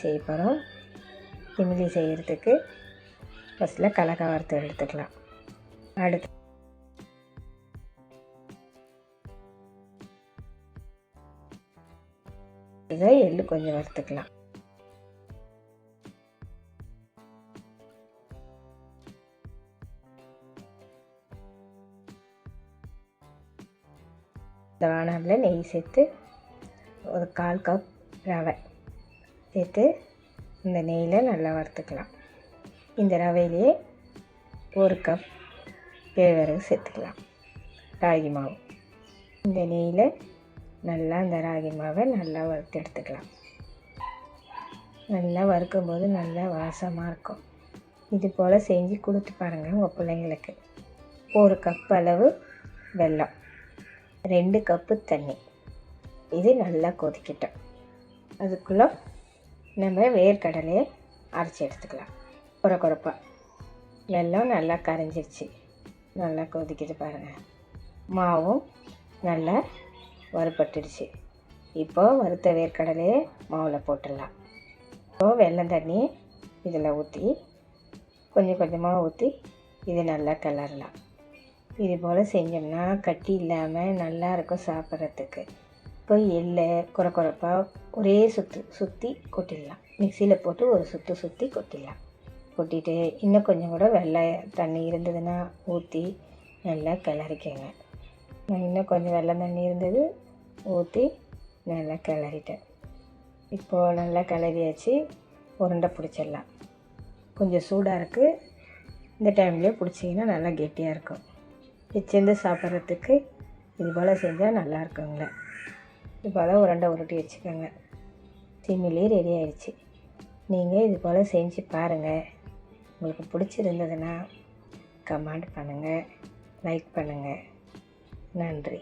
செய்ய போகிறோம். இமிலி செய்கிறதுக்கு ஃபஸ்ட்டில் கடலக்காய் வறுத்து எடுத்துக்கலாம். அடுத்து எள்ளு கொஞ்சம் வறுத்துக்கலாம். இந்த வானலில் நெய் சேர்த்து ஒரு 1/4 கப் ரவை சேர்த்து இந்த நெய்யில் நல்லா வறுத்துக்கலாம். இந்த ரவையிலே 1 கப் கேழ்வரகு சேர்த்துக்கலாம். ராகி மாவு இந்த நெய்யில் நல்லா இந்த ராகி மாவை நல்லா வறுத்து எடுத்துக்கலாம். நல்லா வறுக்கும்போது நல்லா வாசமாக இருக்கும். இது போல் செஞ்சு கொடுத்து பாருங்கள் உங்கள் பிள்ளைங்களுக்கு. 1 கப் அளவு வெல்லம், 2 கப்பு தண்ணி. இது நல்லா கொதிக்கட்டும். அதுக்குள்ளே நம்ம வேர்க்கடலையை அரைச்சி எடுத்துக்கலாம். குறைப்பாக வெல்லம் நல்லா கரைஞ்சிருச்சு. நல்லா கொதிக்கிட்டு பாருங்கள். மாவும் நல்லா வறுபட்டுடுச்சு. இப்போது வறுத்த வேர்க்கடலையை மாவில் போட்டுடலாம். இப்போது வெல்லம் தண்ணி இதில் ஊற்றி கொஞ்சம் கொஞ்சமாக ஊற்றி இது நல்லா கிளறலாம். இது போல் செஞ்சோம்னா கட்டி இல்லாமல் நல்லாயிருக்கும் சாப்பிட்றதுக்கு. இப்போ எள்ளை குறைப்பாக ஒரே சுற்றி கொட்டிடலாம். மிக்சியில் போட்டு ஒரு சுற்றி கொட்டிடலாம். கொட்டிட்டு இன்னும் கொஞ்சம் கூட வெள்ளை தண்ணி இருந்ததுன்னா ஊற்றி நல்லா கிளறிக்கங்க. நான் இன்னும் கொஞ்சம் வெல்லம் தண்ணி இருந்தது ஊற்றி நல்லா கிளறிட்டேன். இப்போது நல்லா கிளறியாச்சு. உருண்டை பிடிச்சிடலாம். கொஞ்சம் சூடாக இருக்குது. இந்த டைம்லேயே பிடிச்சிங்கன்னா நல்லா கெட்டியாக இருக்கும். வச்சிருந்து சாப்பிட்றதுக்கு இது போல் செஞ்சால் நல்லா இருக்குங்களே. இது போல் உருண்டை உருட்டி வச்சுக்கோங்க. சிமிலி ரெடி ஆயிடுச்சு. நீங்கள் இது போல் செஞ்சு பாருங்கள். உங்களுக்கு பிடிச்சிருந்ததுன்னா கமெண்ட் பண்ணுங்கள், லைக் பண்ணுங்கள். நன்றி.